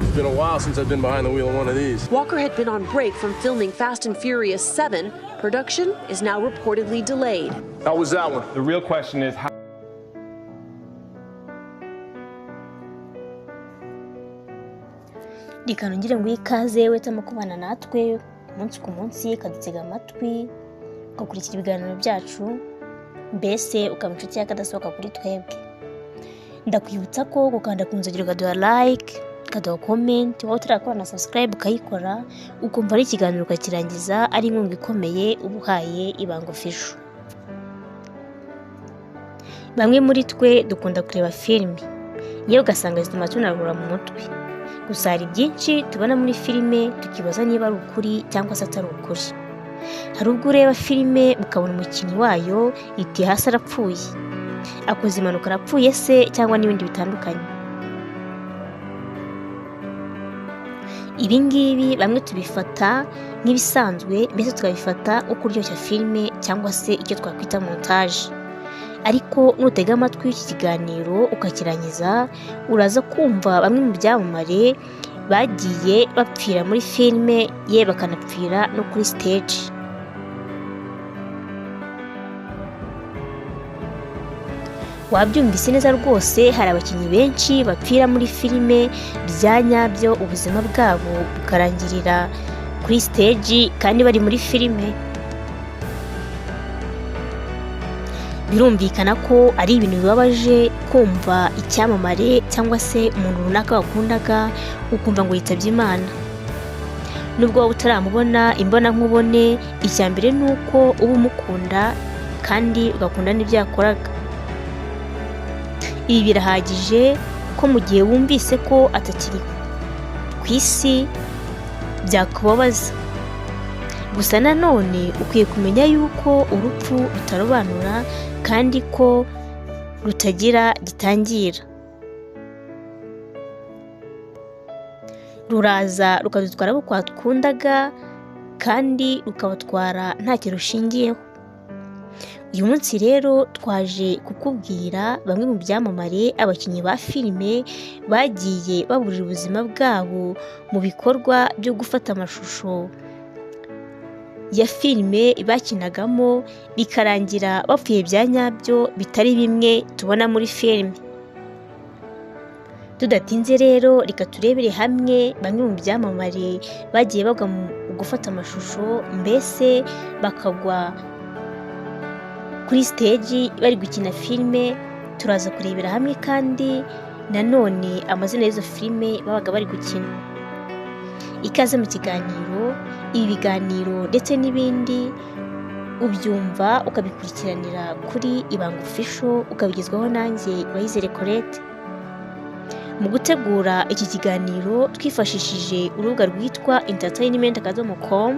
It's been a while since I've been behind the wheel of one of these. Walker had been on break from filming Fast and Furious 7. Production is now reportedly delayed. How was that one? The real question is how. Ndikanongere ngo ikaze wetamo kubana natwe umunsi ku munsi kadutega amatwi ugakurikira ibiganiro byacu mbese ukaba inshuti yakadasohoka kuri twebwe. Ndakwibutsa ko gukanda ku nzogera ukaduha like, ukaduha comment, wowe utarakora na subscribe ukayikora ukumva ari ikiganiro ukakirangiza ari inkunga ikomeye ubuhaye Ibango Official. Bamwe muri twe dukunda kureba filime yewe ugasanga zituma tunarura mu mutwe. Gusa hari byinshi tubona muri filime tukibaza niba ari ukuri cyangwa se atari ukuri. Hari ubwo ureba filime ukabona umukinnyi wayo iti hasi arapfuye, akoze impanuka arapfuye se cyangwa n'ibindi bitandukanye. Ibi ngibi bamwe tubifata nk'ibisanzwe mbese tukabifata uko kuryoshya filime cyangwa se icyo twakwita montage. Ariko nutega amatwi iki kiganiro ukakirangiza uraza kumva bamwe mu byamamare bagiye bapfira muri filime ye bakanapfira no kuri stage. Wabyumvise neza rwose, hari abakinnyi benshi bapfira muri filime bya nyabyo ubuzima bwabo bukarangirira kuri stage kandi bari muri filime. Birumvikana ko ari ibintu bibabaje kumva icyamamare cyangwa se umuntu runaka wakundaga ukumva ngo yitabye Imana. Nubwo waba utaramubona imbona nkubone, icyambere nuko uba umukunda kandi ugakunda n'ibyo yakoraga. Ibi birahagije ko mu gihe wumvise ko atakiri ku isi byakubabaza. Gusa nanone ukwiye kumenya yuko urupfu rutarobanura kandi ko rutagira gitangira. Ruraza rukadutwara abo twakundaga kandi rukabatwara ntacyo rushingiyeho. Uyu munsi rero twaje kukubwira bamwe mu byamamare abakinnyi ba filime bagiye baburira ubuzima bwabo mu bikorwa byo gufata amashusho ya filime bakinagamo bikarangira bapfuye bya nyabyo bitari bimwe tubona muri filime. Tudatinze rero reka turebere hamwe bamwe mu byamamare bagiye bagwa mu gufata amashusho mbese bakagwa kuri stage bari gukina filime. Turaza kurebera hamwe kandi nanone amazina y'izo filime babaga bari gukina. Ikaze mu kiganiro. Ibi biganiro ndetse n'ibindi ubyumva ukabikurikiranira kuri Ibango Official ukabigezwaho nanjye Bayizere Colette. Mu gutegura iki kiganiro twifashishije urubuga rwitwa entertainment.com,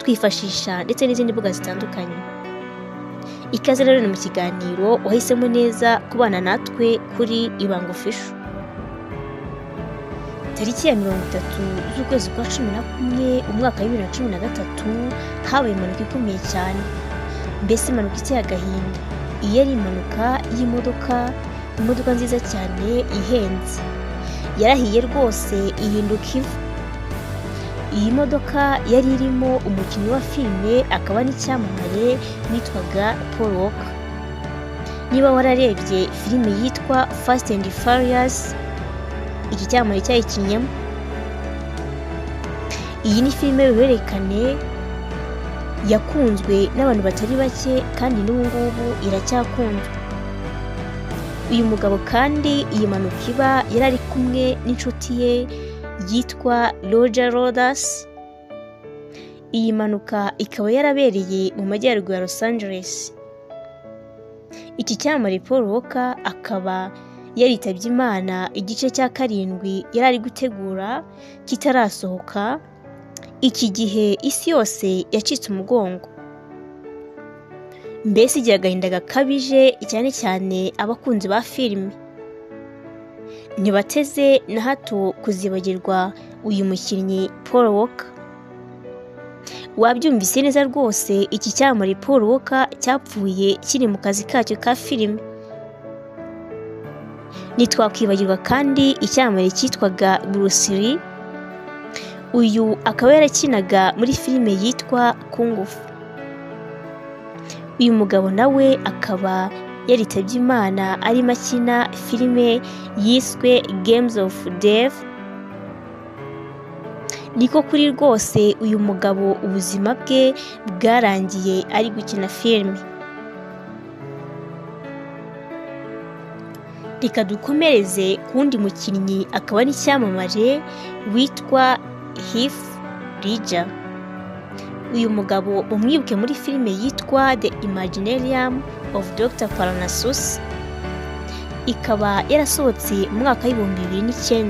twifashisha ndetse n'izindi mbuga zitandukanye. Ikaze rero mu kiganiro wahisemo neza kubana natwe kuri Ibango Official. Tariki ya 30 z'ukwezi kwa 11 umwaka wa 2013 habaye impanuka ikomeye cyane, mbese impanuka iteye agahinda. Iyi yari impanuka imodoka nziza cyane ihenze, yarahiye rwose ihinduka ivu. Iyi modoka yari irimo umukinnyi wa filime akaba n'icyamamare witwaga Paul Walker. Niba wararebye filime yitwa Fast and Furious, iki cyamamare cyayikinnyemo. Iyi ni filime y'uruhererekane yakunzwe n'abantu batari bake kandi n'ubu ngubu iracyakundwa. Uyu mugabo kandi iyi mpanuka iba yari ari kumwe n'inshuti ye yitwa Roger Rodas. Iyi mpanuka ikaba yarabereye mu majyaruguru ya Los Angeles. Iki cyamamare Paul Walker akaba yaritabye Imana igice cya 7 yari ari gutegura kitarasohoka. Iki gihe isi yose yacitse umugongo, mbese igihe agahinda gakabije cyane cyane abakunzi ba filime. Ntibateze na hato kuzibagirwa uyu mukinnyi Paul Walker. Wabyumvise neza rwose, iki cyamamare Paul Walker cyapfuye kiri mu kazi kacyo ka filime. Ntitwakwibagirwa kandi icyamamare cyitwaga Bruce Lee. Uyu akaba yarakinaga muri filime yitwa Kung Fu. Uyu mugabo nawe akaba yaritabye Imana arimo akina filime yiswe Games of Death. Niko kuri rwose uyu mugabo ubuzima bwe bwarangiye ari gukina filime. Reka dukomereze ku wundi mukinnyi akaba n'icyamamare witwa Heath Ledger. Uyu mugabo umwibuke muri filime yitwa The Imaginarium of Dr. Parnassus, ikaba yarasohotse mu mwaka w'2009.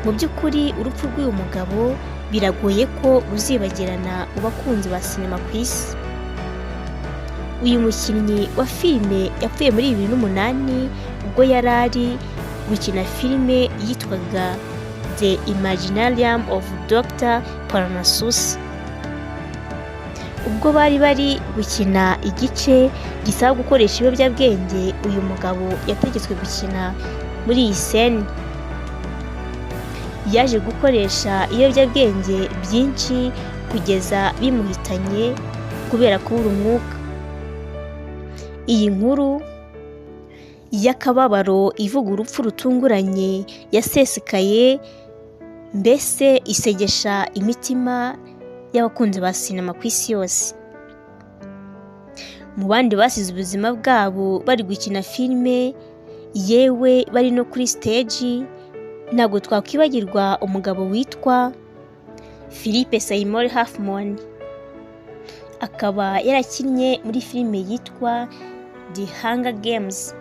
Mu by'ukuri urupfu rw'uyu mugabo biragoye ko ruzibagirana mu bakunzi ba sinema ku isi. Uyu mukinnyi wa filime yapfuye muri 2008 ubwo yari ari gukina filime yitwaga The Imaginarium of Dr. Parnassus. Ubwo bari gukina igice gisaba gukoresha ibiyobyabwenge, uyu mugabo yategetswe gukina muri iyi scene. Yaje gukoresha ibiyobyabwenge byinshi kugeza bimuhitanye kubera kubura umwuka. Iyi nkuru y'akababaro ivuga urupfu rutunguranye yasesekaye, mbese isegesha imitima y'abakunzi ba sinema ku isi yose. Mu bandi basize ubuzima bwabo bari gukina filime, yewe bari no kuri stage, ntabwo twakwibagirwa umugabo witwa Philip Seymour Hoffman. Akaba yarakinnye muri filime yitwa The Hunger Games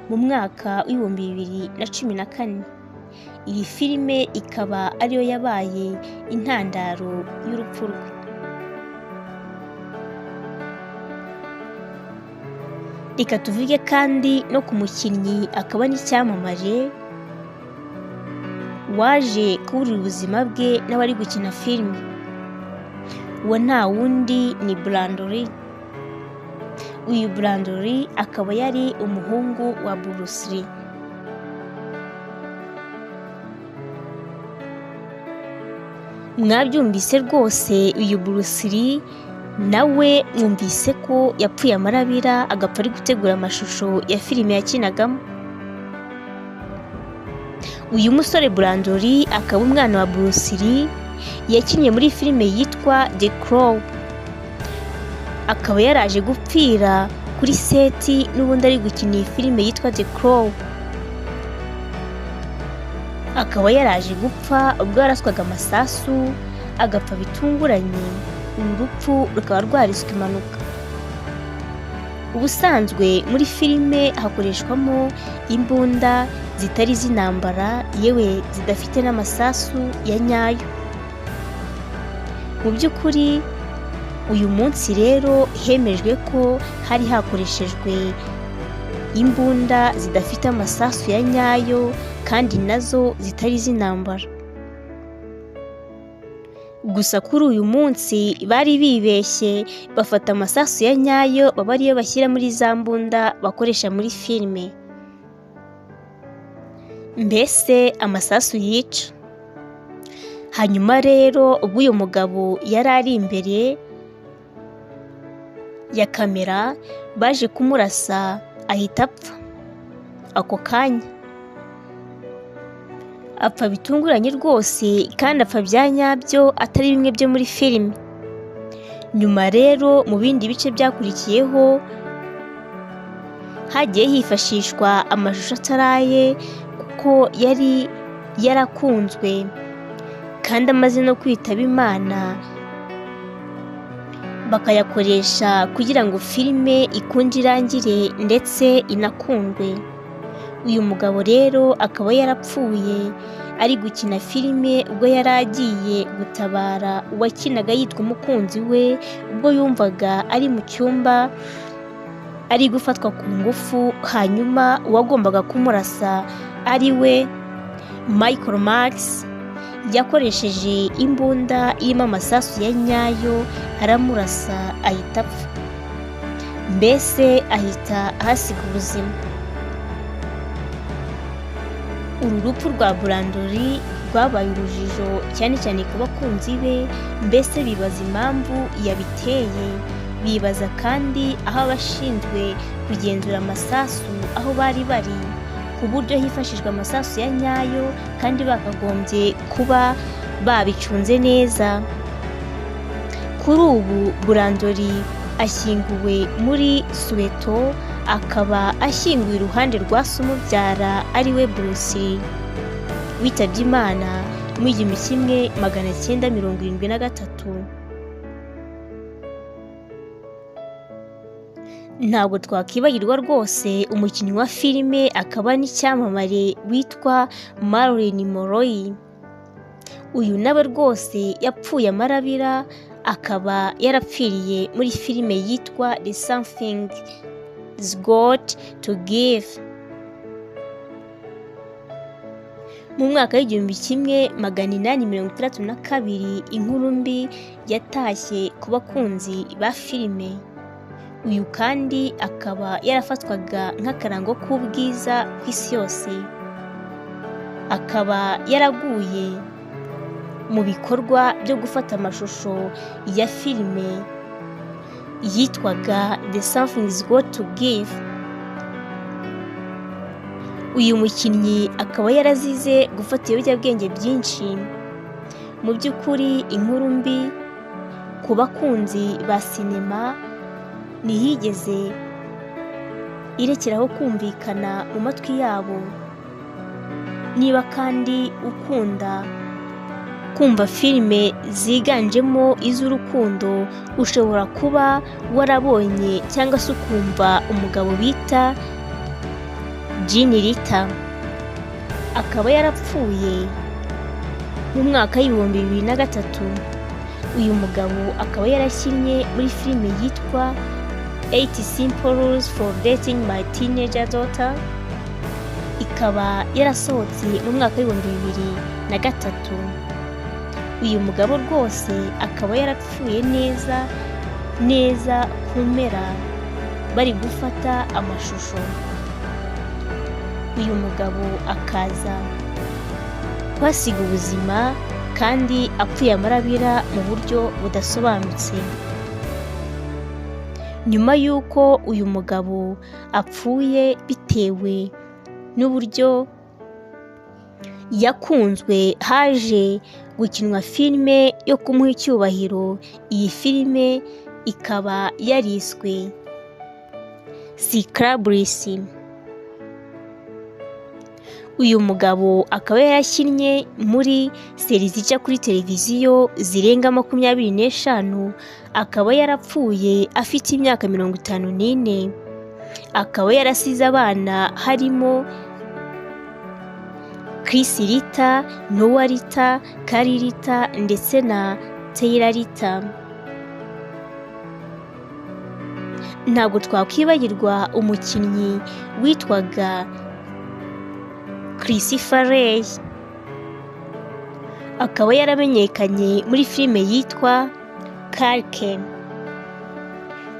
mu mwaka w'2014. Iyi filime ikaba ariyo yabaye intandaro y'urupfu rwe. Reka tuvuge kandi no ku mukinnyi akaba n'icyamamare waje kuburira ubuzima bwe n'abari gukina filime. Uwo nta wundi ni Brandon Lee. Uyu Brandon Lee akaba yari umuhungu wa Bruce Lee. Mwabyumvise rwose, uyu Bruce Lee nawe mwumvise ko yapfuye amarabira agapfa ari gutegura amashusho ya filime yakinagamo. Uyu musore Brandon Lee akaba umwana wa Bruce Lee, yakinnye muri filime yitwa The Crow. Akaba yaraje gupfira kuri seti n'ubundi ari gukina iyi filime yitwa The Crow. Akaba yaraje gupfa ubwo yaraswaga amasasu agapfa bitunguranye. Uru rupfu rukaba rwariswe impanuka. Ubusanzwe muri filime hakoreshwamo imbunda zitari z'intambara, yewe zidafite n'amasasu ya nyayo. Mu by'ukuri uyu munsi rero hemejwe ko hari hakoreshejwe imbunda zidafite amasasu ya nyayo kandi nazo zitari z'intambara. Gusa kuri uyu munsi bari bibeshye bafata amasasu ya nyayo baba ariyo bashyira muri za mbunda bakoresha muri filime. Mbese amasasu yica. Hanyuma rero ubwo uyu mugabo yari ari imbere ya kamera, baje kumurasa ahita apfa ako kanya. Apfa bitunguranye rwose kandi apfa bya nyabyo, atari bimwe byo muri filime. Nyuma rero mu bindi bice byakurikiyeho hagiye hifashishwa amashusho ataraye, kuko yari yarakunzwe kandi amaze no kwitaba Imana, bakayakoresha kugira ngo filime ikunde irangire ndetse inakundwe. Uyu mugabo rero akaba yarapfuye ari gukina filime ubwo yari agiye gutabara uwakinaga yitwa umukunzi we, ubwo yumvaga ari mu cyumba ari gufatwa ku ngufu. Hanyuma uwagombaga kumurasa ari we Michael Max yakoresheje imbunda irimo amasasu ya nyayo aramurasa ahita apfa, mbese ahita ahasiga ubuzima. uru rupfu rwa Brandoli rwabaye urujijo cyane cyane ku bakunzi be, mbese bibaza impamvu yabiteye. Bibaza kandi aho abashinzwe kugenzura amasasu aho bari bari, ku buryo hifashishwa amasasu ya nyayo kandi bakagombye kuba babicunze neza. Kuri ubu Brandoli ashyinguwe muri Soweto, akaba ashyinguwe iruhande rwa se umubyara ariwe Bruce Lee, witabye Imana mu 1973. Ntabwo twakwibagirwa rwose umukinnyi wa filime akaba n'icyamamare witwa Marilyn Monroe. Uyu nawe rwose yapfuye amarabira, akaba yarapfiriye muri filime yitwa The Something's Got to Give. Mu mwaka w'1862 inkuru mbi yatashye ku bakunzi ba filime. Uyu kandi akaba yarafatwaga nk'akarango k'ubwiza ku isi yose. Akaba yaraguye mu bikorwa byo gufata amashusho ya filime yitwaga The Something's Got to Give. Uyu mukinnyi akaba yarazize gufata ibiyobyabwenge byinshi. Mu by'ukuri inkuru mbi ku bakunzi ba sinema ntiyigeze irekeraho kumvikana mu matwi yabo. Niba kandi ukunda kumva filime ziganjemo iz'urukundo, ushobora kuba warabonye cyangwa se ukumva umugabo bita Jean Rita. Akaba yarapfuye mu mwaka w'2003. Uyu mugabo akaba yarashyinye muri filime yitwa 80 Simple Rules for Dating My Teenager Daughter. Ikaba yarasohotse mu mwaka w'2003. Uyu mugabo rwose akaba yarapfuye neza ku mpera bari gufata amashusho. Uyu mugabo akaza kuhasiga ubuzima kandi apfuye amarabira mu buryo budasobanutse. Nyuma y'uko uyu mugabo apfuye bitewe n'uburyo yakunzwe, haje gukinwa filime yo kumuha icyubahiro. Iyi filime ikaba yariswe Scrubs. Uyu mugabo akaba yarashyinye muri seri zica kuri televiziyo zirenga 25. Akaba yarapfuye afite imyaka 54. Akaba yarasize abana harimo Chris Rita, Noah Rita, Carly Rita ndetse na Taylor Rita. Ntabwo twakwibagirwa umukinnyi witwaga Christopher Lee. Akaba yaramenyekanye muri filime yitwa Kalke.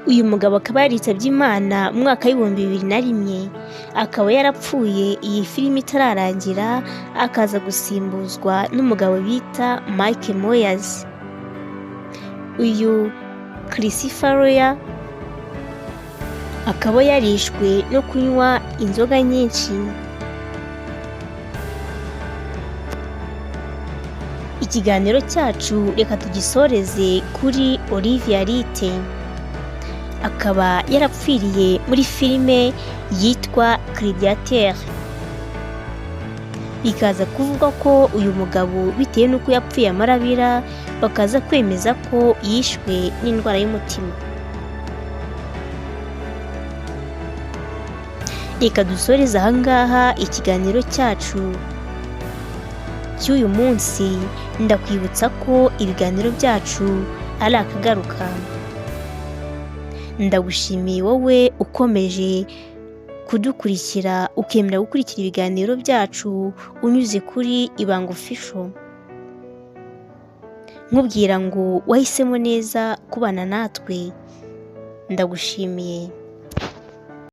Uyu mugabo akaba yaritabye Imana mu mwaka w'2001. Akaba yarapfuye iyi filime itararangira, akaza gusimbuzwa n'umugabo bita Mike Myers. Uyu Christopher Lee akaba yarishwe no kunywa inzoga nyinshi. Ikiganiro cyacu reka tugisoreze kuri Olivia Rite. Akaba yarapfiriye muri filime yitwa Gladiateur. Bikaza kuvuga ko uyu mugabo bitewe n'uko yapfuye amarabira, bakaza kwemeza ko yishwe n'indwara y'umutima. Reka dusoreze ahangaha ikiganiro cyacu cy'uyu munsi. Ndakwibutsa ko ibiganiro byacu ari akagaruka. Ndagushimiye wowe ukomeje kudukurikira, ukemera gukurikira ibiganiro byacu unyuze kuri Ibanga Official. Nkubwira ngo wahisemo neza kubana natwe. Ndagushimiye.